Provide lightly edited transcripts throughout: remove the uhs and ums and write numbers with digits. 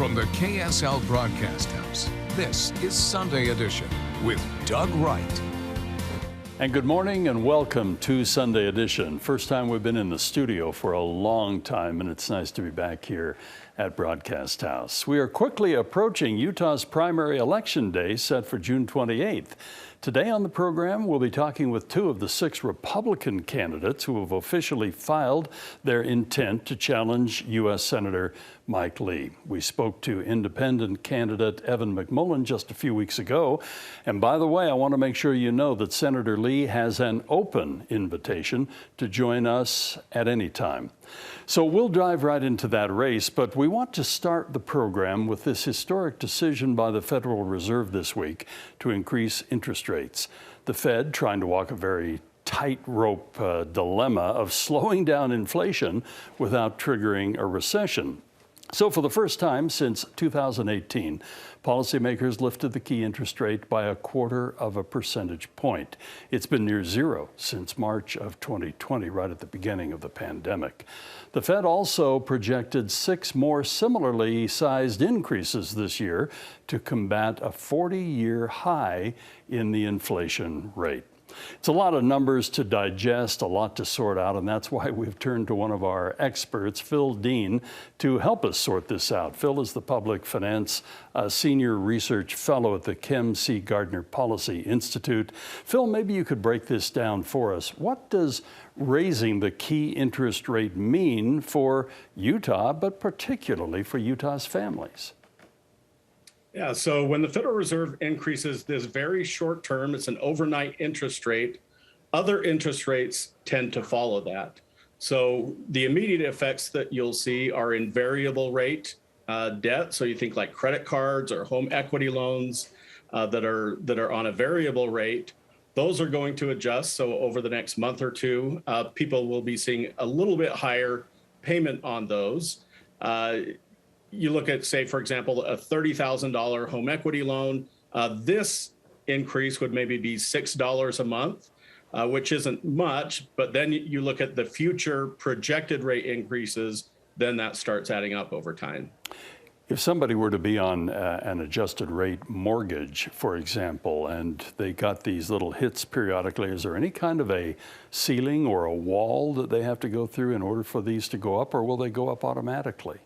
From the KSL Broadcast House, this is Sunday Edition with Doug Wright. And good morning and welcome to Sunday Edition. First time we've been in the studio for a long time, and it's nice to be back here at Broadcast House. We are quickly approaching Utah's primary election day set for June 28th. Today on the program, we'll be talking with two of the 6 Republican candidates who have officially filed their intent to challenge U.S. Senator Mike Lee. We spoke to independent candidate Evan McMullen just a few weeks ago. And by the way, I want to make sure you know that Senator Lee has an open invitation to join us at any time. So we'll dive right into that race, but we want to start the program with this historic decision by the Federal Reserve this week to increase interest rates. The Fed trying to walk a very tightrope dilemma of slowing down inflation without triggering a recession. So for the first time since 2018, policymakers lifted the key interest rate by 1/4 percentage point. It's been near zero since March of 2020, right at the beginning of the pandemic. The Fed also projected 6 more similarly sized increases this year to combat a 40-year high in the inflation rate. It's a lot of numbers to digest, a lot to sort out, and that's why we've turned to one of our experts, Phil Dean, to help us sort this out. Phil is the Public Finance Senior Research Fellow at the Kem C Gardner Policy Institute. Phil, maybe you could break this down for us. What does raising the key interest rate mean for Utah, but particularly for Utah's families? Yeah, so when the Federal Reserve increases this very short term, it's an overnight interest rate, other interest rates tend to follow that. So the immediate effects that you'll see are in variable rate debt. So you think like credit cards or home equity loans that are on a variable rate. Those are going to adjust. So over the next month or two, people will be seeing a little bit higher payment on those. You look at, say, for example, a $30,000 home equity loan. This increase would maybe be $6 a month, which isn't much. But then you look at the future projected rate increases, then that starts adding up over time. If somebody were to be on an adjusted rate mortgage, for example, and they got these little hits periodically, is there any kind of a ceiling or a wall that they have to go through in order for these to go up, or will they go up automatically?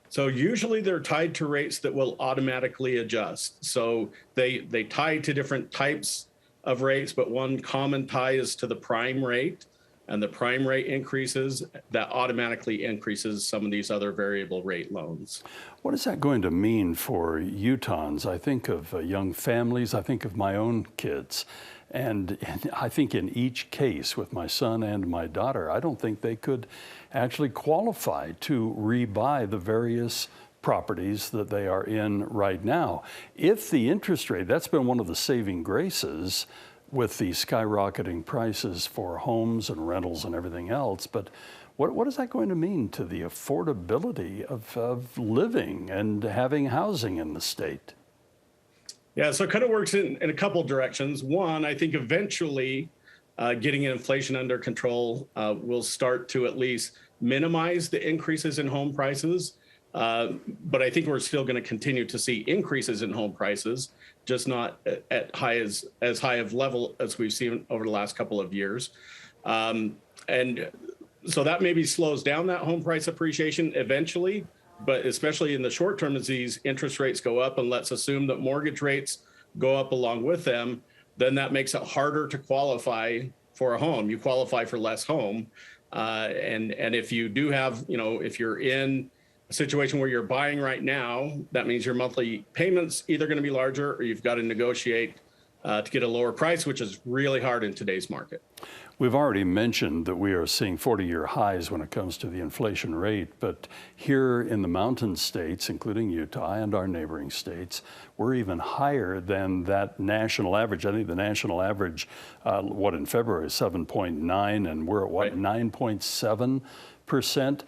So usually they're tied to rates that will automatically adjust. So they tie to different types of rates, but one common tie is to the prime rate, and the prime rate increases, that automatically increases some of these other variable rate loans. What is that going to mean for Utahns? I think of young families, I think of my own kids. And I think in each case with my son and my daughter, I don't think they could actually qualify to rebuy the various properties that they are in right now. If the interest rate, that's been one of the saving graces with the skyrocketing prices for homes and rentals and everything else. But what is that going to mean to the affordability of living and having housing in the state? Yeah, so it kind of works in a couple directions. One, I think eventually getting inflation under control will start to at least minimize the increases in home prices. But I think we're still going to continue to see increases in home prices, just not at as high of level as we've seen over the last couple of years. And so that maybe slows down that home price appreciation eventually. But especially in the short term, as these interest rates go up, and let's assume that mortgage rates go up along with them, then that makes it harder to qualify for a home. You qualify for less home. And if you do have, if you're in a situation where you're buying right now, that means your monthly payments either going to be larger or you've got to negotiate to get a lower price, which is really hard in today's market. We've already mentioned that we are seeing 40-year highs when it comes to the inflation rate, but here in the mountain states, including Utah and our neighboring states, we're even higher than that national average. I think the national average, in February is 7.9, and we're at Right. 9.7%.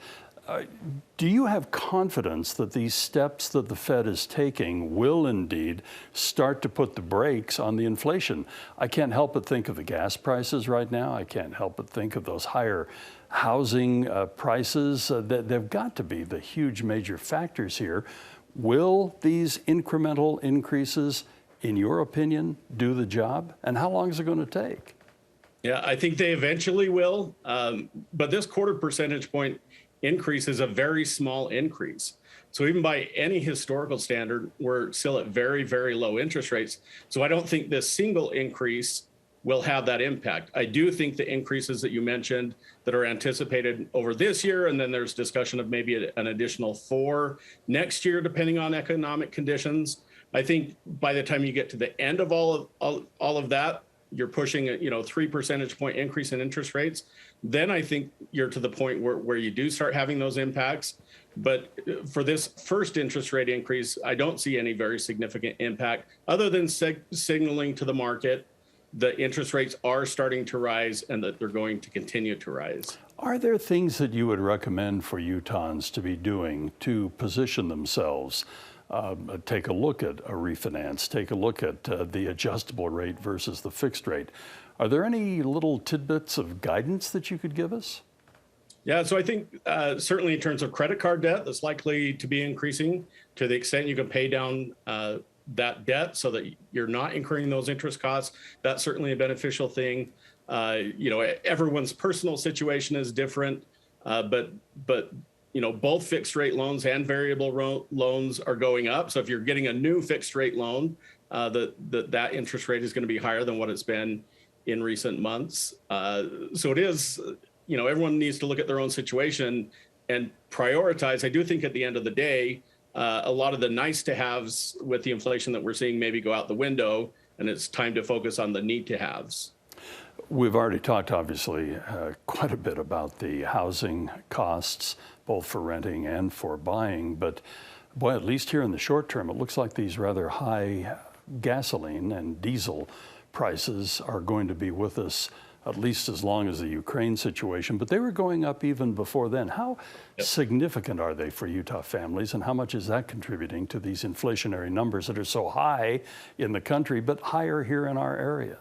Do you have confidence that these steps that the Fed is taking will indeed start to put the brakes on the inflation? I can't help but think of the gas prices right now. I can't help but think of those higher housing prices. They've got to be the huge major factors here. Will these incremental increases, in your opinion, do the job? And how long is it going to take? Yeah, I think they eventually will. But this quarter percentage point increase is a very small increase. So even by any historical standard, we're still at very, very low interest rates. So I don't think this single increase will have that impact. I do think the increases that you mentioned that are anticipated over this year, and then there's discussion of maybe an additional 4 next year, depending on economic conditions. I think by the time you get to the end of all of that, you're pushing a 3 percentage point increase in interest rates. Then I think you're to the point where you do start having those impacts. But for this first interest rate increase, I don't see any very significant impact other than signaling to the market the interest rates are starting to rise and that they're going to continue to rise. Are there things that you would recommend for Utahns to be doing to position themselves? Take a look at a refinance, take a look at the adjustable rate versus the fixed rate. Are there any little tidbits of guidance that you could give us? Yeah, so I think certainly in terms of credit card debt, that's likely to be increasing to the extent you can pay down that debt so that you're not incurring those interest costs. That's certainly a beneficial thing. Everyone's personal situation is different, but both fixed rate loans and variable loans are going up. So if you're getting a new fixed rate loan, that interest rate is going to be higher than what it's been in recent months. So it is, everyone needs to look at their own situation and prioritize. I do think at the end of the day, a lot of the nice to haves with the inflation that we're seeing maybe go out the window, and it's time to focus on the need to haves. We've already talked, obviously, quite a bit about the housing costs, both for renting and for buying. But boy, at least here in the short term, it looks like these rather high gasoline and diesel prices are going to be with us at least as long as the Ukraine situation, but they were going up even before then. How significant are they for Utah families, and how much is that contributing to these inflationary numbers that are so high in the country, but higher here in our area?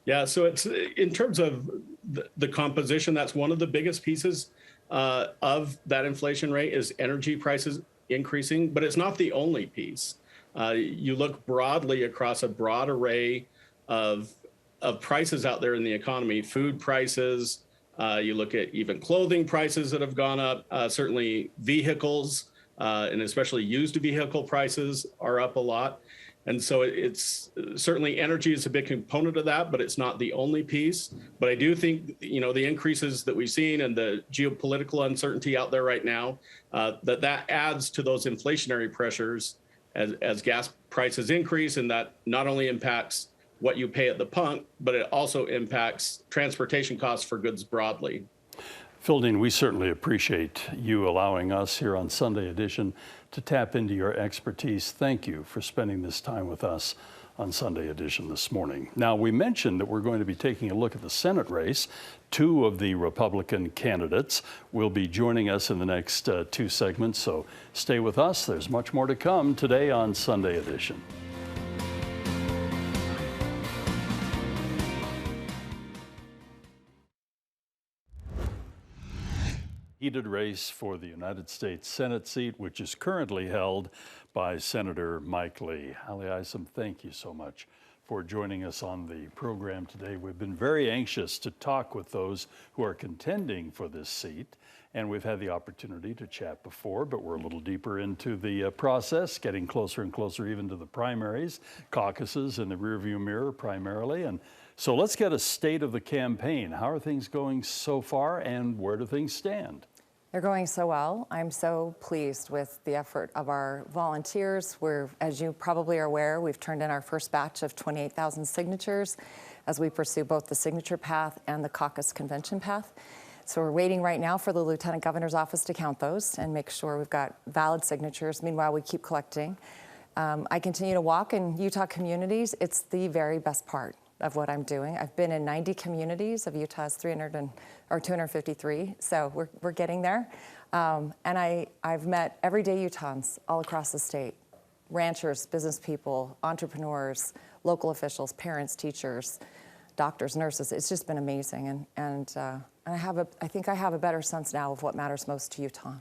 Yeah, so it's in terms of the composition, that's one of the biggest pieces of that inflation rate is energy prices increasing, but it's not the only piece. You look broadly across a broad array of prices out there in the economy, food prices, you look at even clothing prices that have gone up, certainly vehicles, and especially used vehicle prices are up a lot. And so it's certainly energy is a big component of that, but it's not the only piece. But I do think, the increases that we've seen and the geopolitical uncertainty out there right now, that adds to those inflationary pressures as gas prices increase, and that not only impacts what you pay at the pump, but it also impacts transportation costs for goods broadly. Fielding, we certainly appreciate you allowing us here on Sunday Edition to tap into your expertise. Thank you for spending this time with us on Sunday Edition this morning. Now, we mentioned that we're going to be taking a look at the Senate race. 2 of the Republican candidates will be joining us in the next 2 segments, so stay with us. There's much more to come today on Sunday Edition. Heated race for the United States Senate seat, which is currently held by Senator Mike Lee. Ali ISOM, thank you so much for joining us on the program today. We've been very anxious to talk with those who are contending for this seat, and we've had the opportunity to chat before, but we're a little deeper into the process, getting closer and closer even to the primaries, caucuses in the rearview mirror primarily. And so let's get a state of the campaign. How are things going so far, and where do things stand? They're going so well. I'm so pleased with the effort of our volunteers. As you probably are aware, we've turned in our first batch of 28,000 signatures as we pursue both the signature path and the caucus convention path. So we're waiting right now for the Lieutenant Governor's office to count those and make sure we've got valid signatures. Meanwhile, we keep collecting. I continue to walk in Utah communities. It's the very best part of what I'm doing. I've been in 90 communities of Utah's 253, so we're getting there. And I've met everyday Utahns all across the state, ranchers, business people, entrepreneurs, local officials, parents, teachers, doctors, nurses. It's just been amazing, and I think I have a better sense now of what matters most to Utah.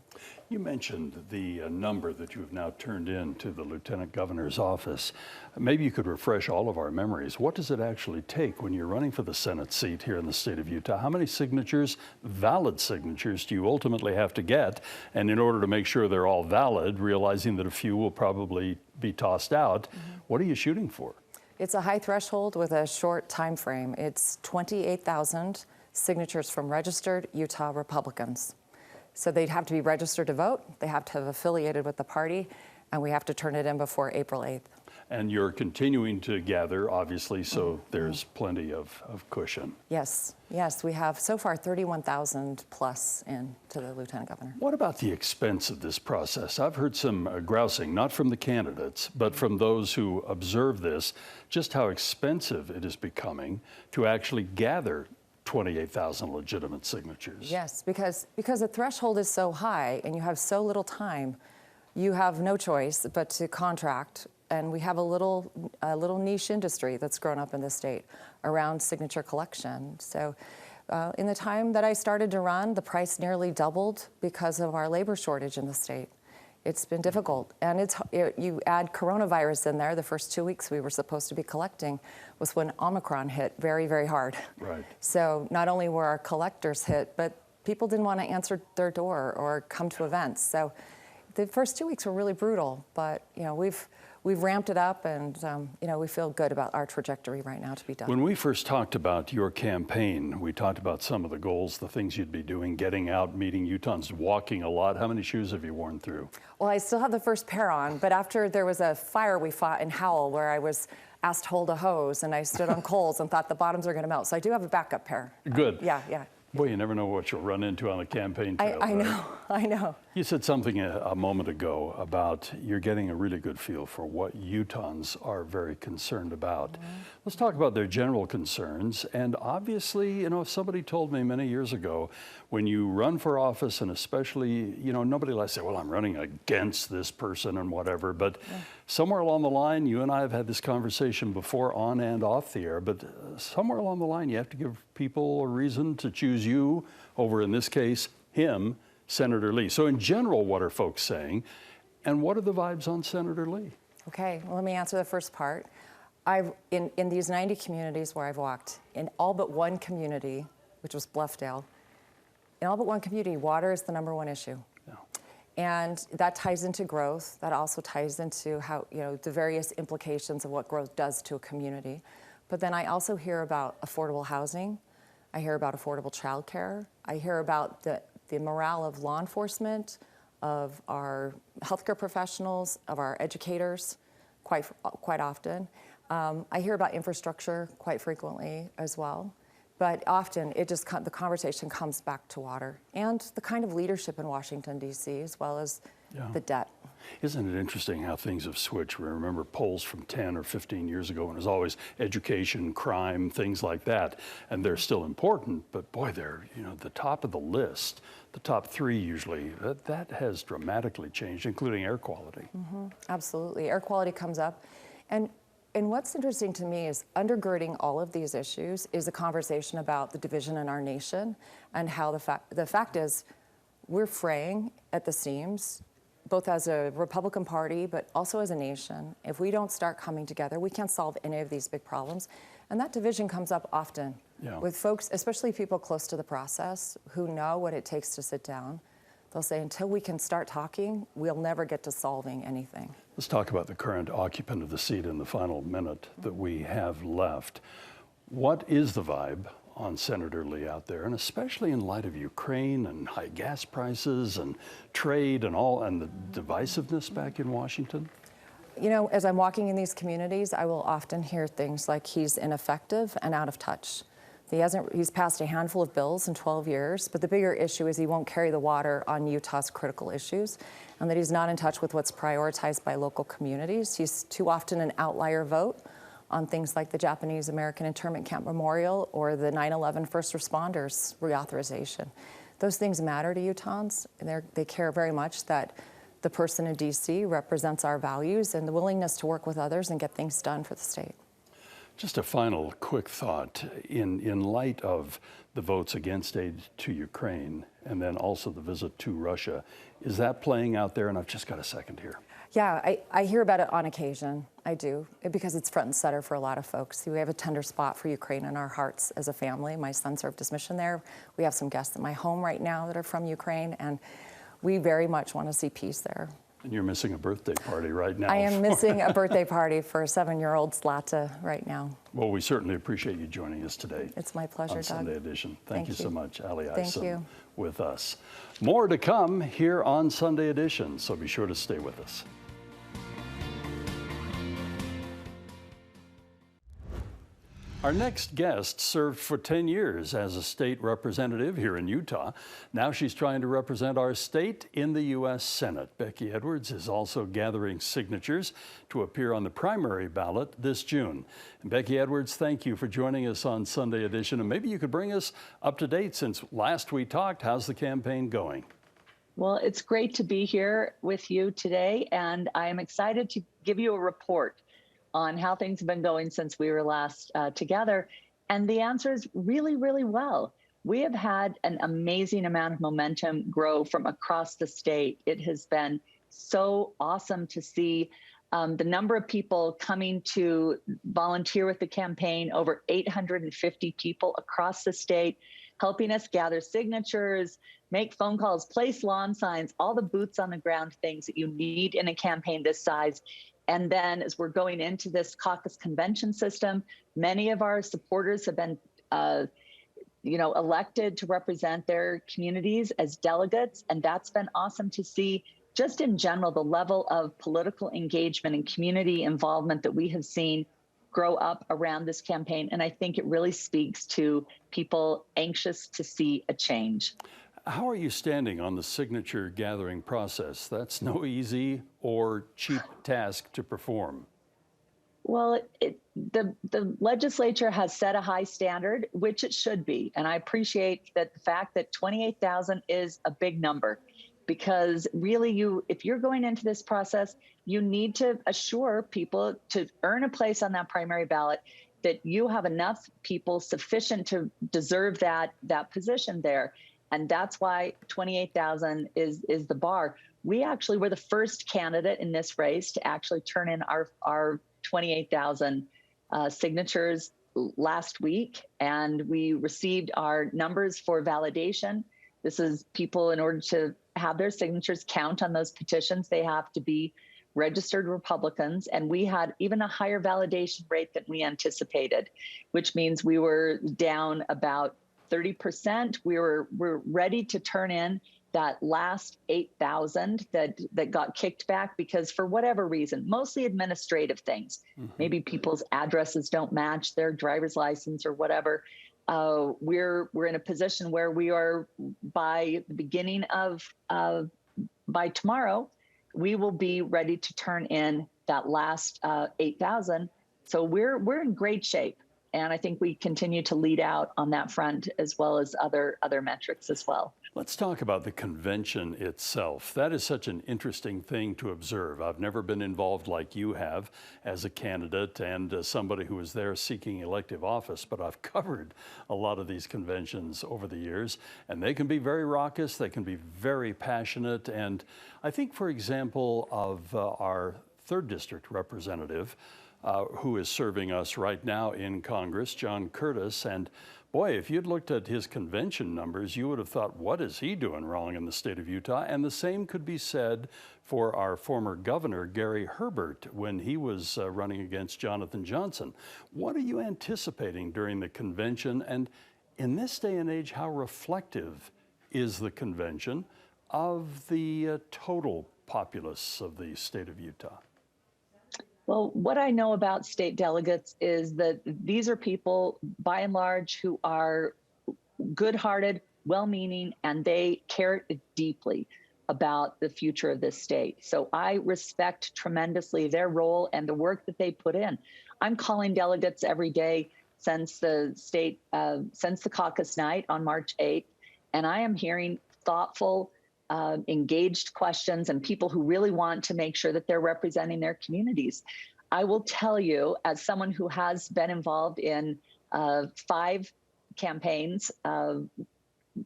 You mentioned the number that you've now turned in to the Lieutenant Governor's office. Maybe you could refresh all of our memories. What does it actually take when you're running for the Senate seat here in the state of Utah? How many signatures, valid signatures, do you ultimately have to get? And in order to make sure they're all valid, realizing that a few will probably be tossed out, what are you shooting for? It's a high threshold with a short time frame. It's 28,000 signatures from registered Utah Republicans. So they'd have to be registered to vote, they have to have affiliated with the party, and we have to turn it in before April 8th. And you're continuing to gather, obviously, so there's plenty of cushion. Yes, yes, we have so far 31,000 plus in to the Lieutenant Governor. What about the expense of this process? I've heard some grousing, not from the candidates, but from those who observe this, just how expensive it is becoming to actually gather 28,000 legitimate signatures. Yes, because the threshold is so high and you have so little time, you have no choice but to contract. And we have a little niche industry that's grown up in the state around signature collection. So in the time that I started to run, the price nearly doubled because of our labor shortage in the state. It's been difficult. And you add coronavirus in there, the first 2 weeks we were supposed to be collecting was when Omicron hit very, very hard. Right. So not only were our collectors hit, but people didn't want to answer their door or come to events. So the first 2 weeks were really brutal, but we've ramped it up, and we feel good about our trajectory right now to be done. When we first talked about your campaign, we talked about some of the goals, the things you'd be doing, getting out, meeting Utahns, walking a lot. How many shoes have you worn through? Well, I still have the first pair on, but after there was a fire we fought in Howell where I was asked to hold a hose, and I stood on coals and thought the bottoms were going to melt. So I do have a backup pair. Good. Yeah. Boy, you never know what you'll run into on the campaign trail. I know. You said something a moment ago about you're getting a really good feel for what Utahns are very concerned about. Let's talk about their general concerns. And obviously, if somebody told me many years ago, when you run for office, and especially, nobody likes to say, well, I'm running against this person and whatever, but somewhere along the line, you and I have had this conversation before on and off the air, but somewhere along the line, you have to give people a reason to choose you over, in this case, him, Senator Lee. So in general, what are folks saying? And what are the vibes on Senator Lee? Okay, well, let me answer the first part. In these 90 communities where I've walked, in all but one community, which was Bluffdale, in all but one community, water is the #1 issue. Yeah. And that ties into growth. That also ties into how, the various implications of what growth does to a community. But then I also hear about affordable housing. I hear about affordable childcare. I hear about the morale of law enforcement, of our healthcare professionals, of our educators, quite often. I hear about infrastructure quite frequently as well. But often the conversation comes back to water and the kind of leadership in Washington, D.C., as well as the debt. Isn't it interesting how things have switched? We remember polls from 10 or 15 years ago, and it was always education, crime, things like that. And they're still important, but boy, they're the top of the list, the top 3 usually. That has dramatically changed, including air quality. Absolutely. Air quality comes up. And what's interesting to me is undergirding all of these issues is a conversation about the division in our nation and how the fact is we're fraying at the seams, both as a Republican Party, but also as a nation. If we don't start coming together, we can't solve any of these big problems. And that division comes up often with folks, especially people close to the process, who know what it takes to sit down. They'll say, until we can start talking, we'll never get to solving anything. Let's talk about the current occupant of the seat in the final minute that we have left. What is the vibe on Senator Lee out there, and especially in light of Ukraine and high gas prices and trade and the divisiveness back in Washington? As I'm walking in these communities, I will often hear things like he's ineffective and out of touch. He's passed a handful of bills in 12 years, but the bigger issue is he won't carry the water on Utah's critical issues, and that he's not in touch with what's prioritized by local communities. He's too often an outlier vote on things like the Japanese American Internment Camp Memorial or the 9/11 first responders reauthorization. Those things matter to Utahns, and they care very much that the person in D.C. represents our values and the willingness to work with others and get things done for the state. Just a final quick thought. In light of the votes against aid to Ukraine and then also the visit to Russia, is that playing out there? And I've just got a second here. Yeah, I hear about it on occasion. I do, because it's front and center for a lot of folks. We have a tender spot for Ukraine in our hearts as a family. My son served his mission there. We have some guests in my home right now that are from Ukraine, and we very much want to see peace there. And you're missing a birthday party right now. I am missing a birthday party for a 7-year-old Zlata right now. Well, we certainly appreciate you joining us today. It's my pleasure, on Doug. Sunday Edition. Thank you so much, Ali Thank ISOM, you. with us. More to come here on Sunday Edition, so be sure to stay with us. Our next guest served for 10 years as a state representative here in Utah. Now she's trying to represent our state in the U.S. Senate. Becky Edwards is also gathering signatures to appear on the primary ballot this June. And Becky Edwards, thank you for joining us on Sunday Edition. And maybe you could bring us up to date since last we talked. How's the campaign going? Well, it's great to be here with you today, and I am excited to give you a report on how things have been going since we were last together. And the answer is really, really well. We have had an amazing amount of momentum grow from across the state. It has been so awesome to see the number of people coming to volunteer with the campaign, over 850 people across the state, helping us gather signatures, make phone calls, place lawn signs, all the boots on the ground things that you need in a campaign this size. And then as we're going into this caucus convention system, many of our supporters have been elected to represent their communities as delegates. And that's been awesome to see. Just in general, the level of political engagement and community involvement that we have seen grow up around this campaign. And I think it really speaks to people anxious to see a change. How are you standing on the signature gathering process? That's no easy or cheap task to perform. Well, the legislature has set a high standard, which it should be. And I appreciate that the fact that 28,000 is a big number, because really if you're going into this process, you need to assure people to earn a place on that primary ballot that you have enough people sufficient to deserve that position there. And that's why 28,000 is the bar. We actually were the first candidate in this race to actually turn in our 28,000 signatures last week, and we received our numbers for validation. This is people, in order to have their signatures count on those petitions, they have to be registered Republicans, and we had even a higher validation rate than we anticipated, which means we were down about 30%. We're ready to turn in that last 8,000 that got kicked back because, for whatever reason, mostly administrative things, maybe people's addresses don't match their driver's license or whatever. We're in a position where we are, by the beginning by tomorrow, we will be ready to turn in that last 8,000. So we're in great shape. And I think we continue to lead out on that front, as well as other metrics as well. Let's talk about the convention itself. That is such an interesting thing to observe. I've never been involved like you have as a candidate and somebody who is there seeking elective office, but I've covered a lot of these conventions over the years, and they can be very raucous, they can be very passionate. And I think, for example, of our 3rd District representative, who is serving us right now in Congress, John Curtis. And boy, if you'd looked at his convention numbers, you would have thought, what is he doing wrong in the state of Utah? And the same could be said for our former governor, Gary Herbert, when he was running against Jonathan Johnson. What are you anticipating during the convention? And in this day and age, how reflective is the convention of the total populace of the state of Utah? Well, what I know about state delegates is that these are people, by and large, who are good-hearted, well-meaning, and they care deeply about the future of this state. So I respect tremendously their role and the work that they put in. I'm calling delegates every day since the caucus night on March 8th, and I am hearing thoughtful, engaged questions and people who really want to make sure that they're representing their communities. I will tell you, as someone who has been involved in 5 campaigns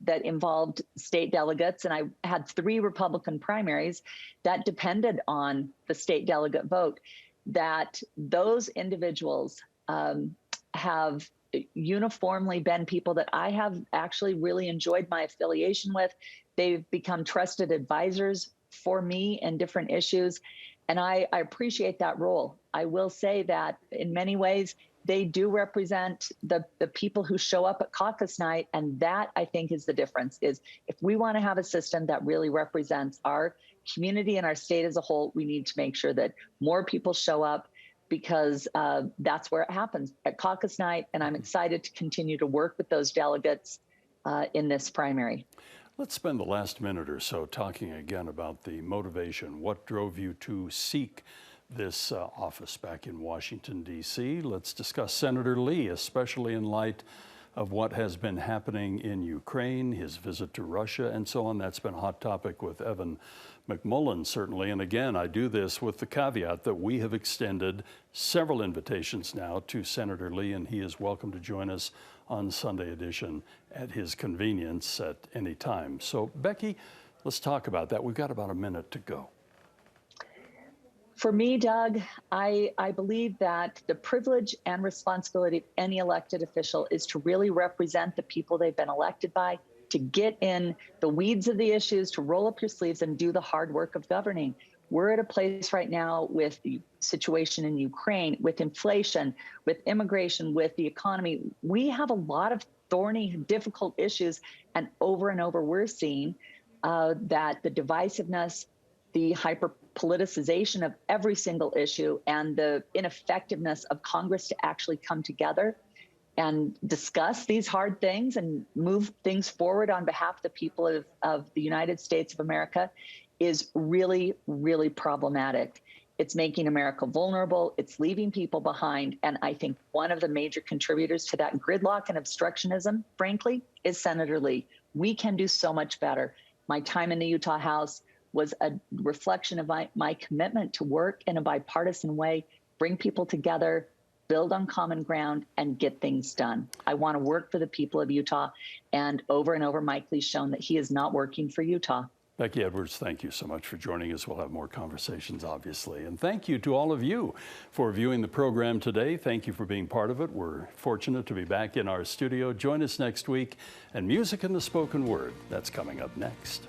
that involved state delegates, and I had 3 Republican primaries that depended on the state delegate vote, that those individuals have uniformly been people that I have actually really enjoyed my affiliation with. They've become trusted advisors for me in different issues, and I appreciate that role. I will say that in many ways, they do represent the people who show up at caucus night, and that, I think, is the difference. Is if we want to have a system that really represents our community and our state as a whole, we need to make sure that more people show up, because that's where it happens, at caucus night, and I'm excited to continue to work with those delegates in this primary. Let's spend the last minute or so talking again about the motivation. What drove you to seek this office back in Washington, D.C.? Let's discuss Senator Lee, especially in light of what has been happening in Ukraine, his visit to Russia, and so on. That's been a hot topic with Evan McMullen, certainly. And again, I do this with the caveat that we have extended several invitations now to Senator Lee, and he is welcome to join us on Sunday Edition at his convenience at any time. So, Becky, let's talk about that. We've got about a minute to go. For me, Doug, I believe that the privilege and responsibility of any elected official is to really represent the people they've been elected by, to get in the weeds of the issues, to roll up your sleeves and do the hard work of governing. We're at a place right now with the situation in Ukraine, with inflation, with immigration, with the economy. We have a lot of thorny, difficult issues, and over we're seeing that the divisiveness, the hyper-politicization of every single issue, and the ineffectiveness of Congress to actually come together and discuss these hard things and move things forward on behalf of the people of the United States of America is really, really problematic. It's making America vulnerable. It's leaving people behind. And I think one of the major contributors to that gridlock and obstructionism, frankly, is Senator Lee. We can do so much better. My time in the Utah House was a reflection of my commitment to work in a bipartisan way, bring people together, build on common ground, and get things done. I want to work for the people of Utah, and over, Mike Lee's shown that he is not working for Utah. Becky Edwards, thank you so much for joining us. We'll have more conversations, obviously. And thank you to all of you for viewing the program today. Thank you for being part of it. We're fortunate to be back in our studio. Join us next week. And Music and the Spoken Word, that's coming up next.